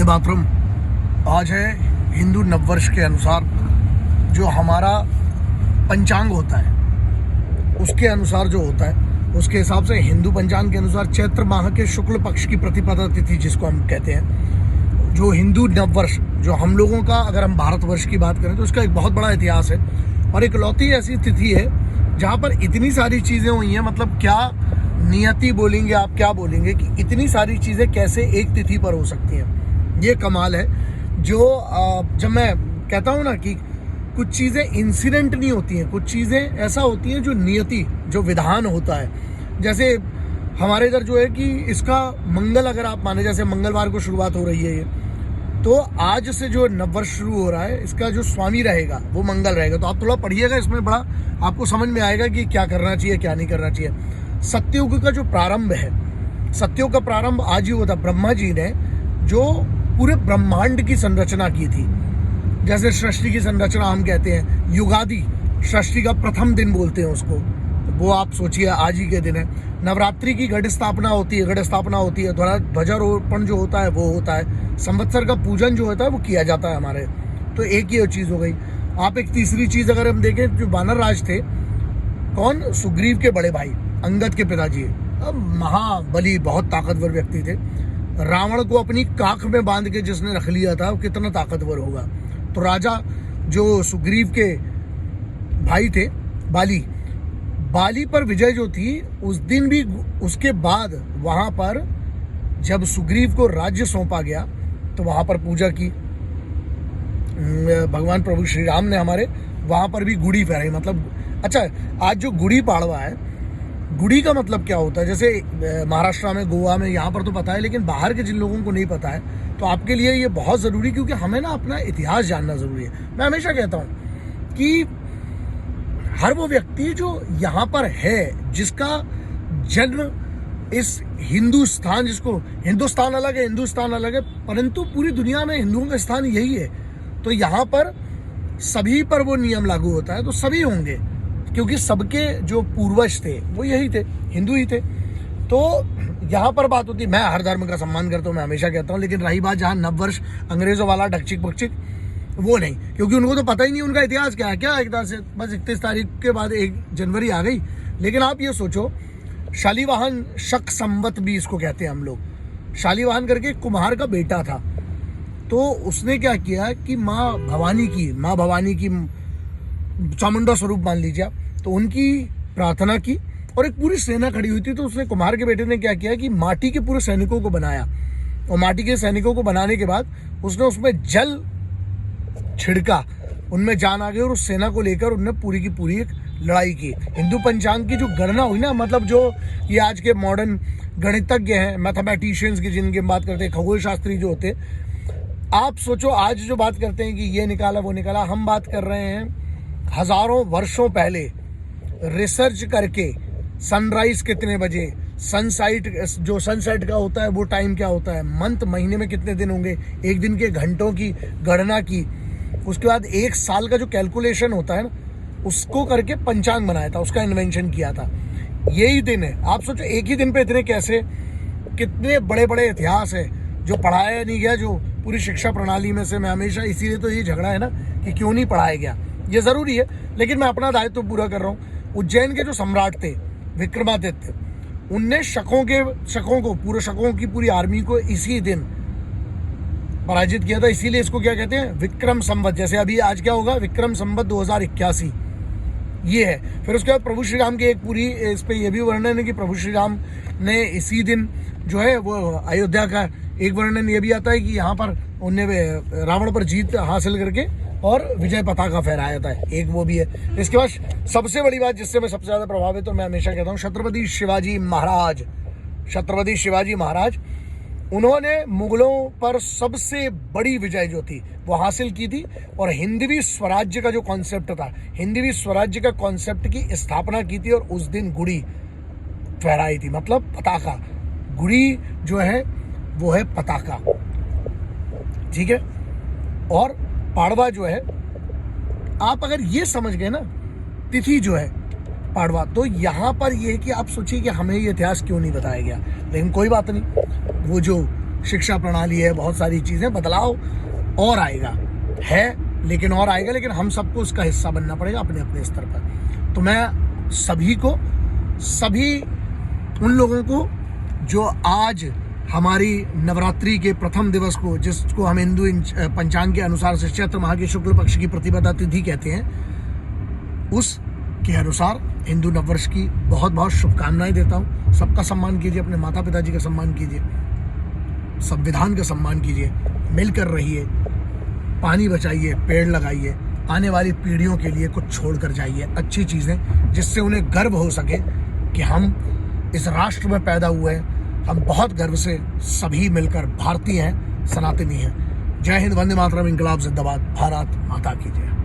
मातरम। आज है हिंदू नववर्ष के अनुसार जो हमारा पंचांग होता है उसके अनुसार जो होता है उसके हिसाब से हिंदू पंचांग के अनुसार चैत्र माह के शुक्ल पक्ष की प्रतिपदा तिथि जिसको हम कहते हैं, जो हिंदू नववर्ष जो हम लोगों का, अगर हम भारतवर्ष की बात करें तो उसका एक बहुत बड़ा इतिहास है और एक लौती ऐसी तिथि है जहाँ पर इतनी सारी चीज़ें हुई हैं। मतलब क्या नियति बोलेंगे आप, क्या बोलेंगे कि इतनी सारी चीज़ें कैसे एक तिथि पर हो सकती हैं। ये कमाल है। जो जब मैं कहता हूँ ना कि कुछ चीज़ें इंसिडेंट नहीं होती हैं, कुछ चीज़ें ऐसा होती हैं जो नियति, जो विधान होता है। जैसे हमारे इधर जो है कि इसका मंगल अगर आप माने, जैसे मंगलवार को शुरुआत हो रही है ये, तो आज से जो नववर्ष शुरू हो रहा है इसका जो स्वामी रहेगा वो मंगल रहेगा। तो आप थोड़ा पढ़िएगा, इसमें बड़ा आपको समझ में आएगा कि क्या करना चाहिए क्या नहीं करना चाहिए। सत्युग का जो प्रारंभ है, सत्युग का प्रारंभ आज ही हुआ था। ब्रह्मा जी ने जो पूरे ब्रह्मांड की संरचना की थी, जैसे सृष्टि की संरचना हम कहते हैं, युगादि सृष्टि का प्रथम दिन बोलते हैं उसको, वो आप सोचिए आज ही के दिन है। नवरात्रि की घट स्थापना होती है, ध्वजारोपण जो होता है वो होता है। संवत्सर का पूजन जो होता है वो किया जाता है हमारे। तो एक ही चीज़ हो गई। आप एक तीसरी चीज़ अगर हम देखें, जो वानर राज थे, कौन, सुग्रीव के बड़े भाई अंगद के पिताजी, महाबली बहुत ताकतवर व्यक्ति थे। रावण को अपनी काख में बांध के जिसने रख लिया था वो कितना ताकतवर होगा। तो राजा जो सुग्रीव के भाई थे, बाली पर विजय जो थी उस दिन भी, उसके बाद वहाँ पर जब सुग्रीव को राज्य सौंपा गया तो वहाँ पर पूजा की भगवान प्रभु श्री राम ने हमारे। वहाँ पर भी गुड़ी फहराई। मतलब अच्छा, आज जो गुड़ी पाड़वा है, गुड़ी का मतलब क्या होता है, जैसे महाराष्ट्र में, गोवा में, यहाँ पर तो पता है, लेकिन बाहर के जिन लोगों को नहीं पता है तो आपके लिए ये बहुत ज़रूरी, क्योंकि हमें ना अपना इतिहास जानना ज़रूरी है। मैं हमेशा कहता हूँ कि हर वो व्यक्ति जो यहाँ पर है, जिसका जन्म इस हिंदुस्तान, जिसको हिंदुस्तान अलग है, परंतु पूरी दुनिया में हिंदुओं का स्थान यही है। तो यहाँ पर सभी पर वो नियम लागू होता है, तो सभी होंगे, क्योंकि सबके जो पूर्वज थे वो यही थे, हिंदू ही थे। तो यहाँ पर बात होती है, मैं हर धर्म का सम्मान करता हूँ, मैं हमेशा कहता हूँ, लेकिन रही बात जहाँ नववर्ष अंग्रेजों वाला ढकचिक पकचिक, वो नहीं, क्योंकि उनको तो पता ही नहीं उनका इतिहास क्या है। क्या इतिहास है, बस 31 तारीख के बाद 1 जनवरी आ गई। लेकिन आप ये सोचो, शालीवाहन शक संवत भी इसको कहते हैं हम लोग। शालीवाहन करके कुम्हार का बेटा था, तो उसने क्या किया कि माँ भवानी की चामुंडा स्वरूप मान लीजिए आप, तो उनकी प्रार्थना की और एक पूरी सेना खड़ी हुई थी। तो उसने, कुम्हार के बेटे ने क्या किया कि माटी के पूरे सैनिकों को बनाया, और माटी के सैनिकों को बनाने के बाद उसने उसमें जल छिड़का, उनमें जान आ गई और उस सेना को लेकर उनने पूरी की पूरी एक लड़ाई की। हिंदू पंचांग की जो गणना हुई ना, मतलब जो ये आज के मॉडर्न गणितज्ञ हैं, मैथमेटिशियंस की जिनकी बात करते हैं, खगोल शास्त्री जो होते हैं, आप सोचो आज जो बात करते हैं कि ये निकाला वो निकाला, हम बात कर रहे हैं हजारों वर्षों पहले रिसर्च करके सनराइज कितने बजे, सनसेट का होता है वो टाइम क्या होता है, मंथ महीने में कितने दिन होंगे, एक दिन के घंटों की गणना की, उसके बाद 1 साल का जो कैलकुलेशन होता है ना, उसको करके पंचांग बनाया था, उसका इन्वेंशन किया था। यही दिन है। आप सोचो एक ही दिन पे इतने कैसे, कितने बड़े बड़े इतिहास है जो पढ़ाया नहीं गया, जो पूरी शिक्षा प्रणाली में से। मैं हमेशा, इसीलिए तो ये झगड़ा है ना कि क्यों नहीं पढ़ाया गया, ये ज़रूरी है, लेकिन मैं अपना दायित्व पूरा कर रहा हूँ। उज्जैन के जो सम्राट थे विक्रमादित्य, उनने शकों की पूरी आर्मी को इसी दिन पराजित किया था। इसीलिए इसको क्या कहते हैं, विक्रम संवत। जैसे अभी आज क्या होगा, विक्रम संवत 2081 ये है। फिर उसके बाद प्रभु श्री राम की एक पूरी, इस पे ये भी वर्णन है कि प्रभु श्री राम ने इसी दिन जो है वो अयोध्या का, एक वर्णन ये भी आता है कि यहाँ पर उनने रावण पर जीत हासिल करके और विजय पताका फहराया था, एक वो भी है। इसके बाद सबसे बड़ी बात जिससे मैं सबसे ज़्यादा प्रभावित, और मैं हमेशा कहता हूँ, छत्रपति शिवाजी महाराज, उन्होंने मुगलों पर सबसे बड़ी विजय जो थी वो हासिल की थी, और हिंदवी स्वराज्य का जो कॉन्सेप्ट था, हिंदवी स्वराज्य का कॉन्सेप्ट की स्थापना की थी, और उस दिन गुड़ी फहराई थी, मतलब पताका। गुड़ी जो है वो है पताका, ठीक है। और पाड़वा जो है, आप अगर ये समझ गए ना, तिथि जो है पाड़वा, तो यहाँ पर ये है कि आप सोचिए कि हमें ये इतिहास क्यों नहीं बताया गया। लेकिन कोई बात नहीं, वो जो शिक्षा प्रणाली है, बहुत सारी चीज़ें, बदलाव और आएगा है, लेकिन और आएगा, लेकिन हम सबको उसका हिस्सा बनना पड़ेगा अपने अपने स्तर पर। तो मैं सभी उन लोगों को जो आज हमारी नवरात्रि के प्रथम दिवस को, जिसको हम हिंदू पंचांग के अनुसार से चैत्र माह के शुक्ल पक्ष की प्रतिपदा तिथि कहते हैं, उस के अनुसार हिंदू नववर्ष की बहुत बहुत शुभकामनाएं देता हूँ। सबका सम्मान कीजिए, अपने माता पिताजी का सम्मान कीजिए, संविधान का सम्मान कीजिए, मिलकर रहिए, पानी बचाइए, पेड़ लगाइए, आने वाली पीढ़ियों के लिए कुछ छोड़ कर जाइए अच्छी चीज़ें, जिससे उन्हें गर्व हो सके कि हम इस राष्ट्र में पैदा हुए हैं, हम बहुत गर्व से सभी मिलकर भारतीय हैं, सनातनी हैं। जय हिंद, वंदे मातरम, इंकलाब जिंदाबाद, भारत माता की जय।